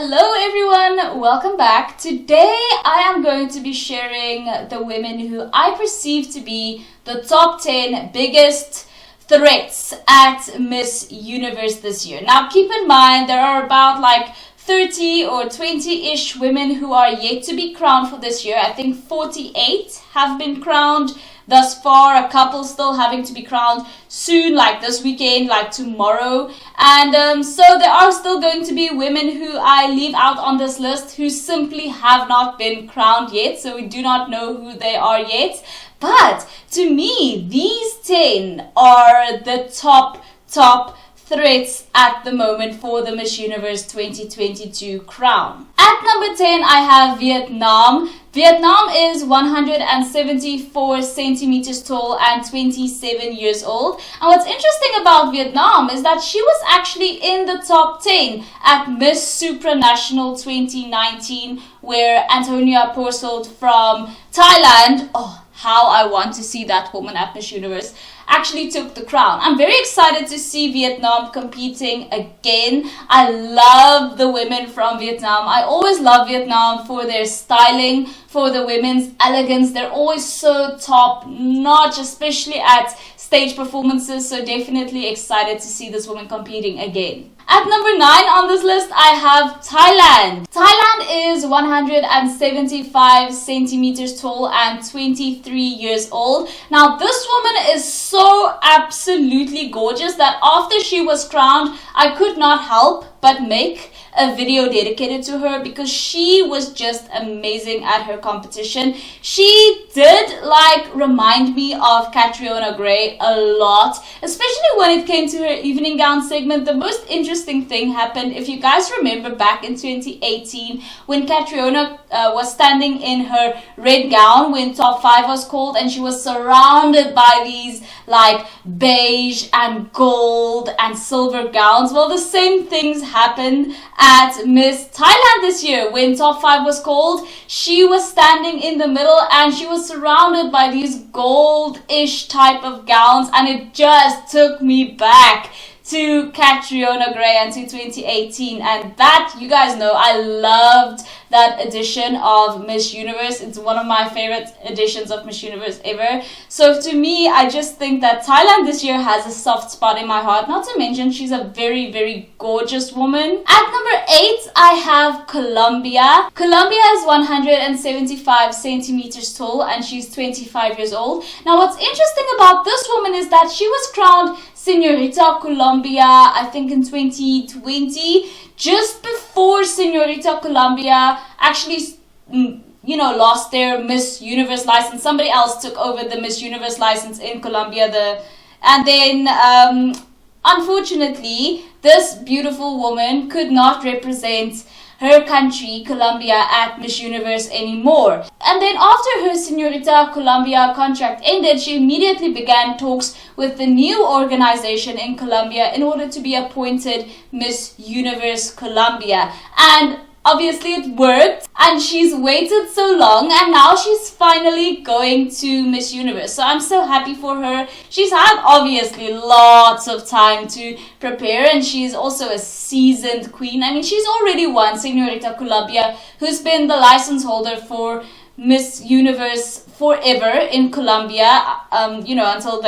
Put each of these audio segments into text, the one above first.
Hello everyone, welcome back. Today I am going to be sharing the women who I perceive to be the top 10 biggest threats at Miss Universe this year. Now keep in mind there are about 30 or 20-ish women who are yet to be crowned for this year. I think 48 have been crowned thus far, a couple still having to be crowned soon, like this weekend, like tomorrow. And so there are still going to be women who I leave out on this list who simply have not been crowned yet. So we do not know who they are yet. But to me, these 10 are the top threats at the moment for the Miss Universe 2022 crown. At number 10, I have Vietnam. Vietnam is 174 centimeters tall and 27 years old. And what's interesting about Vietnam is that she was actually in the top 10 at Miss Supranational 2019, where Antonia Porsold from Thailand, how I want to see that woman at Miss Universe, actually took the crown. I'm very excited to see Vietnam competing again. I love the women from Vietnam. I always love Vietnam for their styling, for the women's elegance. They're always so top notch, especially at stage performances. So definitely excited to see this woman competing again. At number 9 on this list, I have Thailand. Thailand is 175 centimeters tall and 23 years old. Now, this woman is so absolutely gorgeous that after she was crowned, I could not help but make a video dedicated to her because she was just amazing at her competition. She did remind me of Catriona Gray a lot, especially when it came to her evening gown segment. The most interesting thing happened, if you guys remember, back in 2018 when Catriona was standing in her red gown when top 5 was called, and she was surrounded by these beige and gold and silver gowns. Well, the same things happened at Miss Thailand this year. When top 5 was called, she was standing in the middle and she was surrounded by these gold-ish type of gowns, and it just took me back to Catriona Gray and to 2018, and that, you guys know, I loved that edition of Miss Universe. It's one of my favorite editions of Miss Universe ever. So to me, I just think that Thailand this year has a soft spot in my heart, not to mention she's a very, very gorgeous woman. At number 8, I have Colombia. Colombia is 175 centimeters tall and she's 25 years old. Now what's interesting about this woman is that she was crowned Señorita Colombia, I think in 2020, just before Señorita Colombia actually, lost their Miss Universe license. Somebody else took over the Miss Universe license in Colombia. And then, unfortunately, this beautiful woman could not represent her country, Colombia, at Miss Universe anymore. And then after her Señorita Colombia contract ended, she immediately began talks with the new organization in Colombia in order to be appointed Miss Universe Colombia. And obviously it worked, and she's waited so long, and now she's finally going to Miss Universe. So I'm so happy for her. She's had obviously lots of time to prepare, and she's also a seasoned queen. I mean, she's already won Señorita Colombia, who's been the license holder for Miss Universe forever in Colombia, until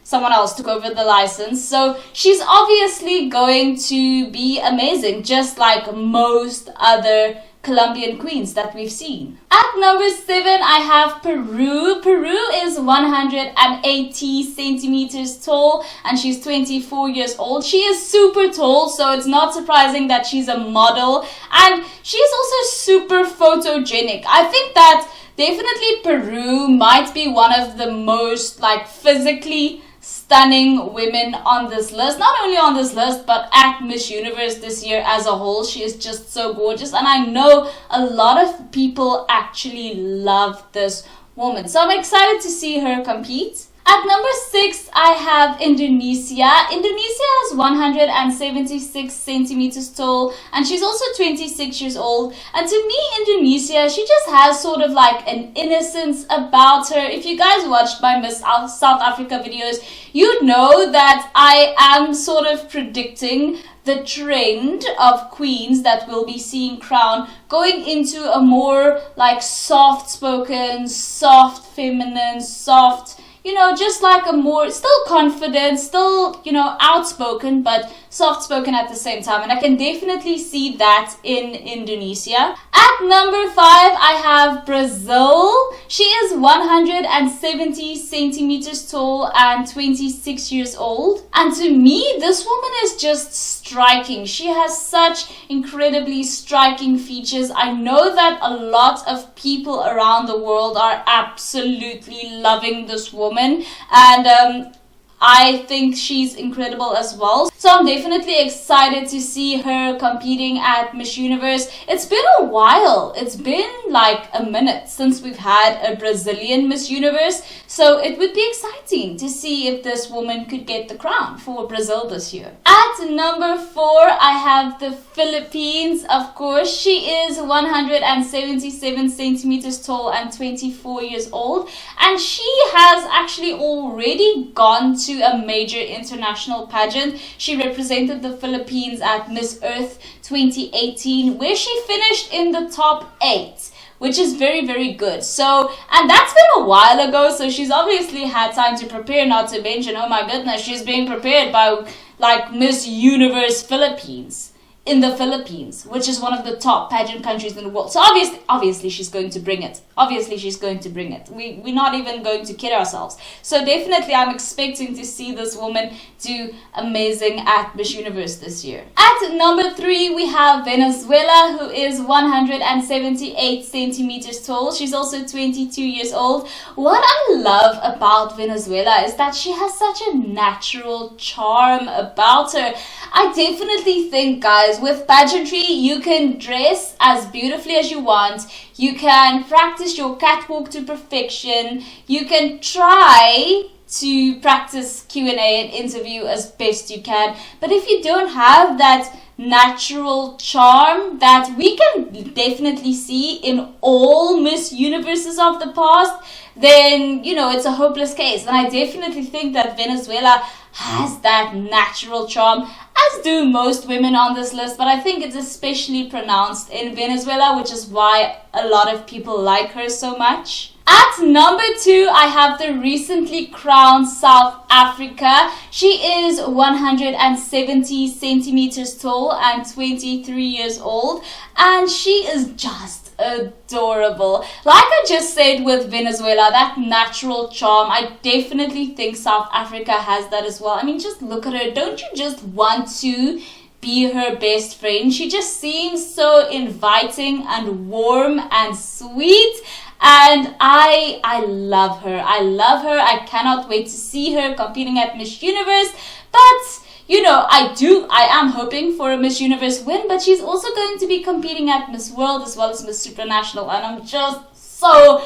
someone else took over the license. So she's obviously going to be amazing, just like most other Colombian queens that we've seen. At number 7, I have Peru. Peru is 180 centimeters tall and she's 24 years old. She is super tall, so it's not surprising that she's a model, and she is also super photogenic. I think that definitely Peru might be one of the most physically stunning women on this list. Not only on this list, but at Miss Universe this year as a whole. She is just so gorgeous, and I know a lot of people actually love this woman. So I'm excited to see her compete. At number 6, I have Indonesia. Indonesia is 176 centimeters tall, and she's also 26 years old. And to me, Indonesia, she just has sort of like an innocence about her. If you guys watched my Miss South Africa videos, you know that I am sort of predicting the trend of queens that we'll be seeing crowned going into a more like soft-spoken, soft feminine, soft, you know, just like a more, still confident, still, you know, outspoken, but soft-spoken at the same time. And I can definitely see that in Indonesia. At number 5, I have Brazil. She is 170 centimeters tall and 26 years old. And to me, this woman is just striking. She has such incredibly striking features. I know that a lot of people around the world are absolutely loving this woman, and I think she's incredible as well. So I'm definitely excited to see her competing at Miss Universe. It's been a while. It's been like a minute since we've had a Brazilian Miss Universe. So it would be exciting to see if this woman could get the crown for Brazil this year. At number 4, I have the Philippines. Of course, she is 177 centimeters tall and 24 years old. And she has actually already gone to a major international pageant. She represented the Philippines at Miss Earth 2018, where she finished in the top 8, which is very, very good. So, and that's been a while ago, so she's obviously had time to prepare, not to mention, oh my goodness, she's being prepared by like Miss Universe Philippines in the Philippines, which is one of the top pageant countries in the world. So obviously she's going to bring it. Obviously she's going to bring it. We're not even going to kid ourselves. So definitely I'm expecting to see this woman do amazing at Miss Universe this year. At number 3, we have Venezuela, who is 178 centimeters tall. She's also 22 years old. What I love about Venezuela is that she has such a natural charm about her. I definitely think, guys, with pageantry, you can dress as beautifully as you want. You can practice your catwalk to perfection. You can try to practice Q&A and interview as best you can. But if you don't have that natural charm that we can definitely see in all Miss Universes of the past, then, you know, it's a hopeless case. And I definitely think that Venezuela has that natural charm, as do most women on this list, but I think it's especially pronounced in Venezuela, which is why a lot of people like her so much. At number 2, I have the recently crowned South Africa. She is 170 centimeters tall and 23 years old, and she is just adorable. Like I just said with Venezuela, that natural charm, I definitely think South Africa has that as well. I mean, just look at her. Don't you just want to be her best friend? She just seems so inviting and warm and sweet. And I love her. I love her. I cannot wait to see her competing at Miss Universe. But, you know, I am hoping for a Miss Universe win, but she's also going to be competing at Miss World as well as Miss Supranational, and I'm just so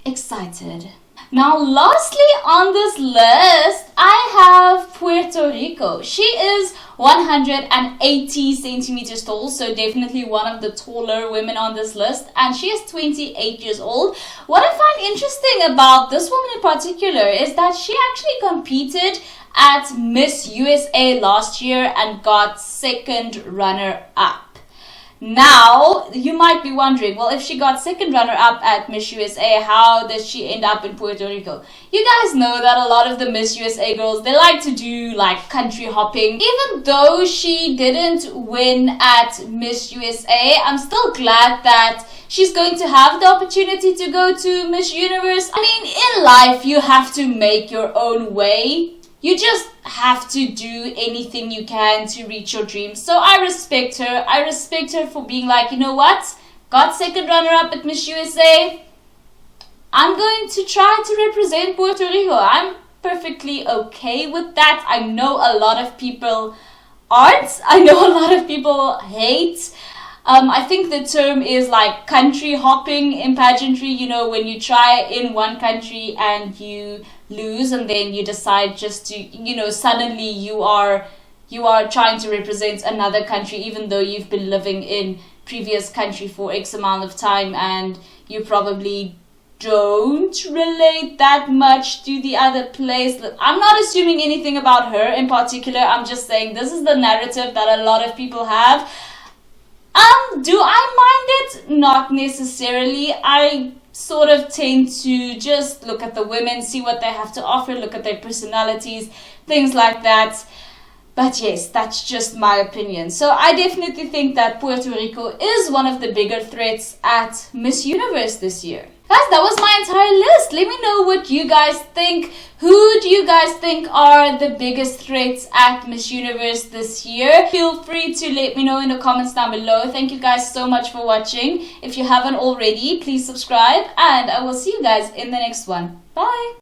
excited. Now, lastly on this list, I have Puerto Rico. She is 180 centimeters tall, so definitely one of the taller women on this list, and she is 28 years old. What I find interesting about this woman in particular is that she actually competed at Miss USA last year and got second runner-up. Now, you might be wondering, well, if she got second runner-up at Miss USA, how did she end up in Puerto Rico? You guys know that a lot of the Miss USA girls, they like to do like country hopping. Even though she didn't win at Miss USA, I'm still glad that she's going to have the opportunity to go to Miss Universe. I mean, in life, you have to make your own way. You just have to do anything you can to reach your dreams. So I respect her. I respect her for being like, you know what? Got second runner-up at Miss USA. I'm going to try to represent Puerto Rico. I'm perfectly okay with that. I know a lot of people aren't. I know a lot of people hate. I think the term is like country hopping in pageantry. You know, when you try in one country and you lose, and then you decide just to, you know, suddenly you are trying to represent another country, even though you've been living in previous country for X amount of time and you probably don't relate that much to the other place. I'm not assuming anything about her in particular. I'm just saying this is the narrative that a lot of people have. Do I mind it? Not necessarily. I sort of tend to just look at the women, see what they have to offer, look at their personalities, things like that. But yes, that's just my opinion. So I definitely think that Puerto Rico is one of the bigger threats at Miss Universe this year. Guys, that was my entire list. Let me know what you guys think. Who do you guys think are the biggest threats at Miss Universe this year? Feel free to let me know in the comments down below. Thank you guys so much for watching. If you haven't already, please subscribe, and I will see you guys in the next one. Bye!